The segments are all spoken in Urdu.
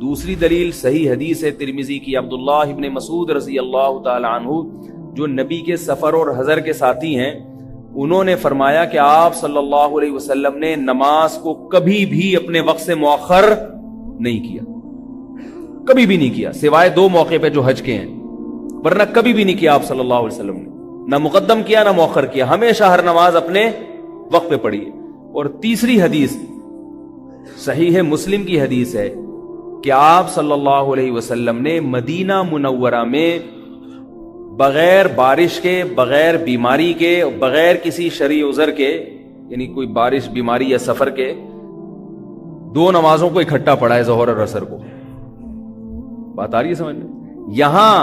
دوسری دلیل صحیح حدیث ہے ترمذی کی عبداللہ ابن مسعود رضی اللہ تعالی عنہ جو نبی کے سفر اور حضر کے ساتھی ہیں، انہوں نے فرمایا کہ آپ صلی اللہ علیہ وسلم نے نماز کو کبھی بھی اپنے وقت سے مؤخر نہیں کیا، کبھی بھی نہیں کیا، سوائے 2 موقع پہ جو حج کے ہیں، ورنہ کبھی بھی نہیں کیا آپ صلی اللہ علیہ وسلم نے، نہ مقدم کیا نہ مؤخر کیا، ہمیشہ ہر نماز اپنے وقت پہ پڑھی ہے۔ اور تیسری حدیث صحیح مسلم کی حدیث ہے کہ آپ صلی اللہ علیہ وسلم نے مدینہ منورہ میں بغیر بارش کے، بغیر بیماری کے، بغیر کسی شرعی عذر کے، یعنی کوئی بارش، بیماری یا سفر کے، 2 نمازوں کو اکٹھا پڑھا ہے، ظہر اور عصر کو۔ بات آ رہی ہے سمجھ میں؟ یہاں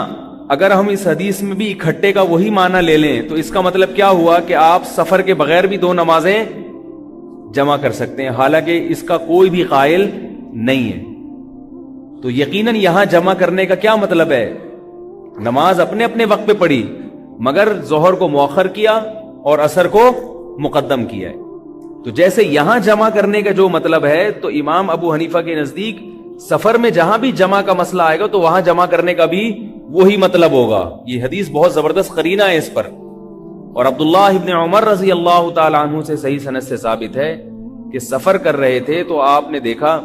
اگر ہم اس حدیث میں بھی اکٹھے کا وہی معنی لے لیں تو اس کا مطلب کیا ہوا کہ آپ سفر کے بغیر بھی 2 نمازیں جمع کر سکتے ہیں، حالانکہ اس کا کوئی بھی قائل نہیں ہے۔ تو یقیناً یہاں جمع کرنے کا کیا مطلب ہے؟ نماز اپنے اپنے وقت پہ پڑھی، مگر ظہر کو مؤخر کیا اور عصر کو مقدم کیا ہے۔ تو جیسے یہاں جمع کرنے کا جو مطلب ہے، تو امام ابو حنیفہ کے نزدیک سفر میں جہاں بھی جمع کا مسئلہ آئے گا تو وہاں جمع کرنے کا بھی وہی مطلب ہوگا۔ یہ حدیث بہت زبردست قرینہ ہے اس پر، اور عبداللہ ابن عمر رضی اللہ تعالی عنہ سے صحیح سند سے ثابت ہے کہ سفر کر رہے تھے تو آپ نے دیکھا،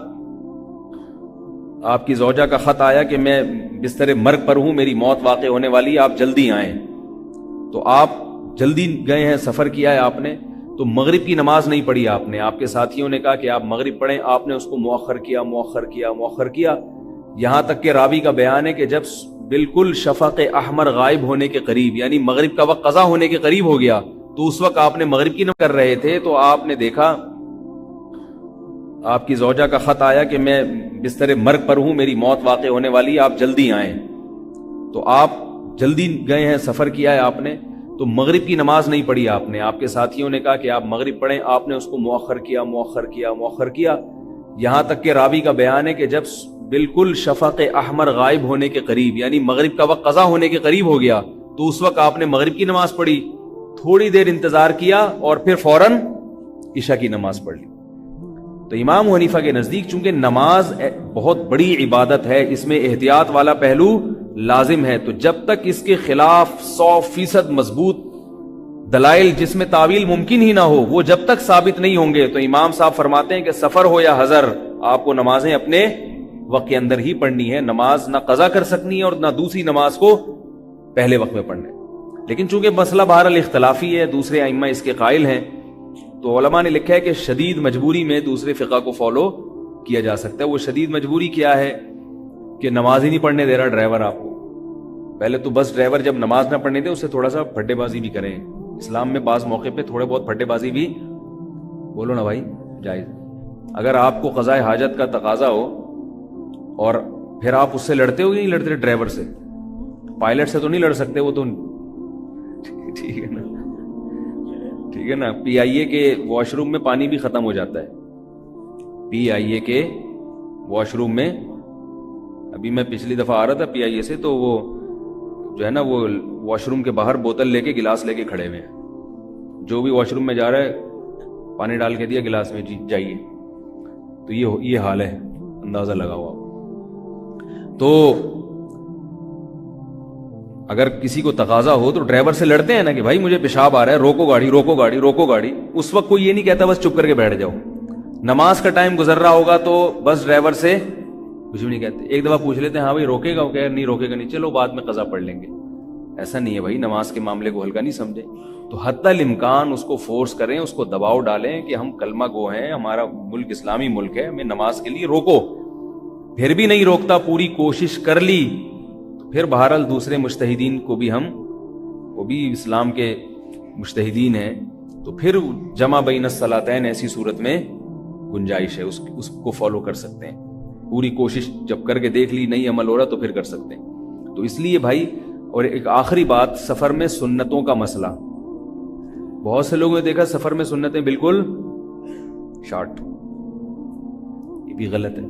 آپ کی زوجہ کا خط آیا کہ میں بستر مرگ پر ہوں، میری موت واقع ہونے والی، آپ جلدی آئیں۔ تو آپ جلدی گئے ہیں، سفر کیا ہے آپ نے، تو مغرب کی نماز نہیں پڑھی آپ نے، آپ کے ساتھیوں نے کہا کہ آپ مغرب پڑھیں، آپ نے اس کو مؤخر کیا، مؤخر کیا، مؤخر کیا، یہاں تک کہ راوی کا بیان ہے کہ جب بالکل شفق احمر غائب ہونے کے قریب، یعنی مغرب کا وقت قضا ہونے کے قریب ہو گیا، تو اس وقت آپ نے مغرب کی نماز کر رہے تھے، تو آپ نے دیکھا آپ کی زوجہ کا خط آیا کہ میں بستر مرگ پر ہوں، میری موت واقع ہونے والی، آپ جلدی آئیں۔ تو آپ جلدی گئے ہیں، سفر کیا ہے آپ نے، تو مغرب کی نماز نہیں پڑھی آپ نے، آپ کے ساتھیوں نے کہا کہ آپ مغرب پڑھیں، آپ نے اس کو مؤخر کیا، مؤخر کیا، مؤخر کیا، یہاں تک کہ راوی کا بیان ہے کہ جب بالکل شفق احمر غائب ہونے کے قریب، یعنی مغرب کا وقت قضا ہونے کے قریب ہو گیا، تو اس وقت آپ نے مغرب کی نماز پڑھی، تھوڑی دیر انتظار کیا اور پھر فوراً عشاء کی نماز پڑھ لی۔ تو امام حنیفہ کے نزدیک چونکہ نماز بہت بڑی عبادت ہے، اس میں احتیاط والا پہلو لازم ہے، تو جب تک اس کے خلاف 100% مضبوط دلائل جس میں تعویل ممکن ہی نہ ہو، وہ جب تک ثابت نہیں ہوں گے، تو امام صاحب فرماتے ہیں کہ سفر ہو یا حضر، آپ کو نمازیں اپنے وقت کے اندر ہی پڑھنی ہے، نماز نہ قضا کر سکنی ہے اور نہ دوسری نماز کو پہلے وقت میں پڑھنا ہے۔ لیکن چونکہ مسئلہ بہرحال اختلافی ہے، دوسرے ائمہ اس کے قائل ہیں، تو علماء نے لکھا ہے کہ شدید مجبوری میں دوسرے فقہ کو فالو کیا جا سکتا ہے۔ وہ شدید مجبوری کیا ہے کہ نماز ہی نہیں پڑھنے دے رہا ڈرائیور آپ کو، پہلے تو بس ڈرائیور جب نماز نہ پڑھنے دے اس سے تھوڑا سا پھڈے بازی بھی کریں، اسلام میں بعض موقع پہ تھوڑے بہت پھڈے بازی بھی، بولو نا بھائی، جائز۔ اگر آپ کو قضاء حاجت کا تقاضا ہو اور پھر آپ اس سے لڑتے ہو، نہیں لڑتے ڈرائیور سے، پائلٹ سے تو نہیں لڑ سکتے، وہ تو ٹھیک ہے نا، ٹھیک ہے نا۔ پی آئی اے کے واش روم میں پانی بھی ختم ہو جاتا ہے، پی آئی اے کے واش روم میں، ابھی میں پچھلی دفعہ آ رہا تھا پی آئی اے سے، تو وہ جو ہے نا وہ واش روم کے باہر بوتل لے کے گلاس لے کے کھڑے ہوئے ہیں، جو بھی واش روم میں جا رہا ہے پانی ڈال کے دیا گلاس میں، جی جائیے۔ تو یہ حال ہے، اندازہ لگا ہوا۔ تو اگر کسی کو تقاضا ہو تو ڈرائیور سے لڑتے ہیں نا کہ بھائی مجھے پیشاب آ رہا ہے، روکو گاڑی، روکو گاڑی، روکو گاڑی، اس وقت کوئی یہ نہیں کہتا بس چپ کر کے بیٹھ جاؤ۔ نماز کا ٹائم گزر رہا ہوگا تو بس ڈرائیور سے کچھ بھی نہیں کہتے، ایک دفعہ پوچھ لیتے ہیں ہاں بھائی روکے گا، کہ نہیں روکے گا نہیں، چلو بعد میں قضا پڑھ لیں گے۔ ایسا نہیں ہے بھائی، نماز کے معاملے کو ہلکا نہیں سمجھے، تو حتی الامکان اس کو فورس کریں، اس کو دباؤ ڈالیں کہ ہم کلمہ گو ہیں، ہمارا ملک اسلامی ملک ہے، ہمیں نماز کے لیے روکو۔ پھر بھی نہیں روکتا، پوری کوشش کر لی، پھر بہرحال دوسرے مجتہدین کو بھی وہ بھی اسلام کے مجتہدین ہیں، تو پھر جمع بین الصلاتین ایسی صورت میں گنجائش ہے، اس کو فالو کر سکتے ہیں۔ پوری کوشش جب کر کے دیکھ لی نہیں عمل ہو رہا تو پھر کر سکتے ہیں۔ تو اس لیے بھائی، اور ایک آخری بات، سفر میں سنتوں کا مسئلہ، بہت سے لوگوں نے دیکھا سفر میں سنتیں بالکل شارٹ، یہ بھی غلط ہے۔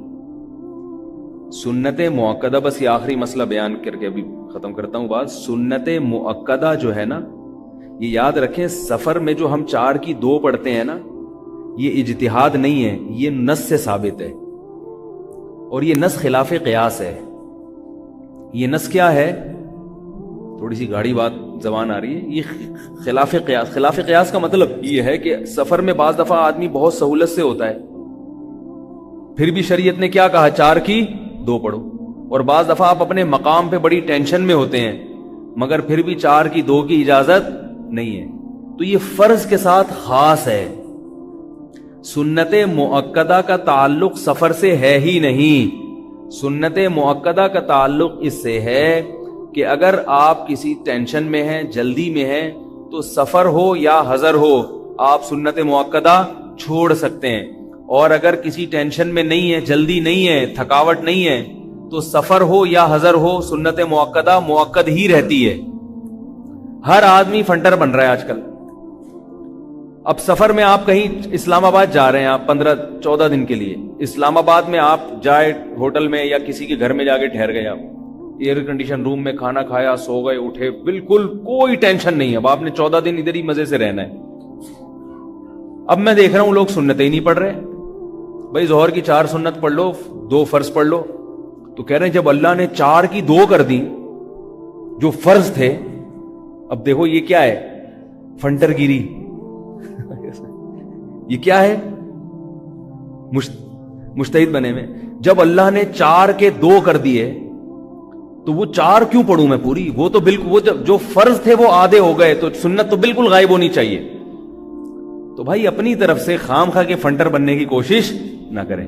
سنت مؤکدہ، بس یہ آخری مسئلہ بیان کر کے ابھی ختم کرتا ہوں بات، سنت مؤکدہ جو ہے نا، یہ یاد رکھیں، سفر میں جو ہم 4 کی 2 پڑھتے ہیں نا، یہ اجتہاد نہیں ہے، یہ نص سے ثابت ہے، اور یہ نس خلاف قیاس ہے. یہ نس کیا ہے؟ تھوڑی سی گاڑی بات زبان آ رہی ہے. یہ خلاف قیاس. خلاف قیاس کا مطلب یہ ہے کہ سفر میں بعض دفعہ آدمی بہت سہولت سے ہوتا ہے, پھر بھی شریعت نے کیا کہا؟ 4 کی 2 پڑھو. اور بعض دفعہ آپ اپنے مقام پہ بڑی ٹینشن میں ہوتے ہیں مگر پھر بھی 4 کی 2 کی اجازت نہیں ہے. تو یہ فرض کے ساتھ خاص ہے. سنت مؤکدہ کا تعلق سفر سے ہے ہی نہیں. سنت مؤکدہ کا تعلق اس سے ہے کہ اگر آپ کسی ٹینشن میں ہیں, جلدی میں ہیں, تو سفر ہو یا حضر ہو آپ سنت مؤکدہ چھوڑ سکتے ہیں. اور اگر کسی ٹینشن میں نہیں ہے, جلدی نہیں ہے, تھکاوٹ نہیں ہے, تو سفر ہو یا حضر ہو سنت مؤکدہ مؤکد ہی رہتی ہے. ہر آدمی فنٹر بن رہا ہے آج کل. اب سفر میں آپ کہیں اسلام آباد جا رہے ہیں, آپ 15-14 دن کے لیے اسلام آباد میں آپ جائے ہوٹل میں یا کسی کے گھر میں جا کے ٹھہر گئے, آپ ایئر کنڈیشن روم میں کھانا کھایا, سو گئے, اٹھے, بالکل کوئی ٹینشن نہیں. اب آپ نے 14 دن ادھر ہی مزے سے رہنا ہے. اب میں دیکھ رہا ہوں لوگ سنتیں ہی نہیں پڑھ رہے. بھائی ظہر کی 4 سنت پڑھ لو, 2 فرض پڑھ لو. تو کہہ رہے ہیں جب اللہ نے 4 کی 2 کر دی جو فرض تھے, اب دیکھو یہ کیا ہے؟ فنٹر گیری. یہ کیا ہے؟ مجتہد بنے میں. جب اللہ نے 4 کے 2 کر دیے تو وہ 4 کیوں پڑھوں میں پوری؟ وہ تو بالکل وہ جو فرض تھے وہ آدھے ہو گئے, تو سنت تو بالکل غائب ہونی چاہیے. تو بھائی اپنی طرف سے خام خواہ کے فنٹر بننے کی کوشش نہ کریں.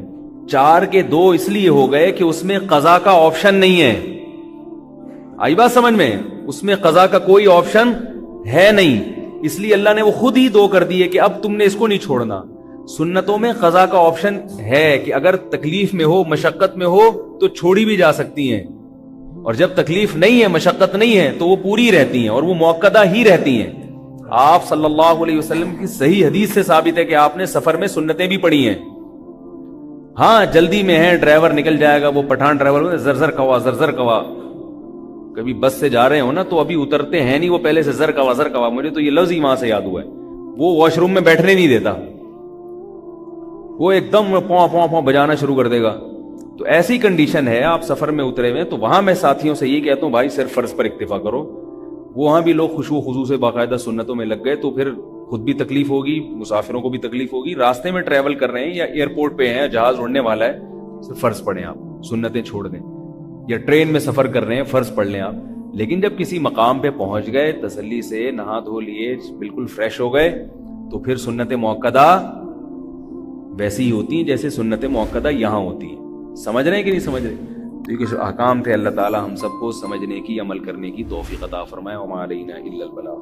4 کے 2 اس لیے ہو گئے کہ اس میں قضا کا آپشن نہیں ہے. آئی بات سمجھ میں؟ اس میں قضا کا کوئی آپشن ہے نہیں, اس لیے اللہ نے وہ خود ہی 2 کر دیے کہ اب تم نے اس کو نہیں چھوڑنا. سنتوں میں قضا کا آپشن ہے کہ اگر تکلیف میں ہو, مشقت میں ہو تو چھوڑی بھی جا سکتی ہیں, اور جب تکلیف نہیں ہے, مشقت نہیں ہے, تو وہ پوری رہتی ہیں اور وہ مؤکدہ ہی رہتی ہیں. آپ صلی اللہ علیہ وسلم کی صحیح حدیث سے ثابت ہے کہ آپ نے سفر میں سنتیں بھی پڑھی ہیں. ہاں جلدی میں ہے, ڈرائیور نکل جائے گا, وہ پٹھان ڈرائیور زر زر کوا. کبھی بس سے جا رہے ہو نا تو ابھی اترتے ہیں نہیں, وہ پہلے سے زر کوا. مجھے تو یہ لفظ ہی وہاں سے یاد ہوا ہے. وہ واش روم میں بیٹھنے نہیں دیتا, وہ ایک دم پاں بجانا شروع کر دے گا. تو ایسی کنڈیشن ہے, آپ سفر میں اترے ہوئے, تو وہاں میں ساتھیوں سے یہ کہتا ہوں بھائی صرف فرض پر اکتفا کرو. وہاں بھی لوگ خشوع و خضوع سے باقاعدہ سنتوں میں لگ گئے تو پھر خود بھی تکلیف ہوگی, مسافروں کو بھی تکلیف ہوگی. راستے میں ٹریول کر رہے ہیں یا ایئرپورٹ پہ ہیں, جہاز اڑنے والا ہے, صرف فرض پڑھیں, آپ سنتیں چھوڑ دیں. یا ٹرین میں سفر کر رہے ہیں, فرض پڑھ لیں آپ. لیکن جب کسی مقام پہ پہنچ گئے, تسلی سے نہا دھو لیے, بالکل فریش ہو گئے, تو پھر سنت مؤکدہ ویسی ہی ہوتی ہیں جیسے سنت مؤکدہ یہاں ہوتی ہیں. سمجھ رہے ہیں کہ نہیں سمجھ رہے؟ تو یہ کچھ احکام تھے. اللہ تعالی ہم سب کو سمجھنے کی, عمل کرنے کی توفیق عطا فرمائے. وما علینا الا البلاغ.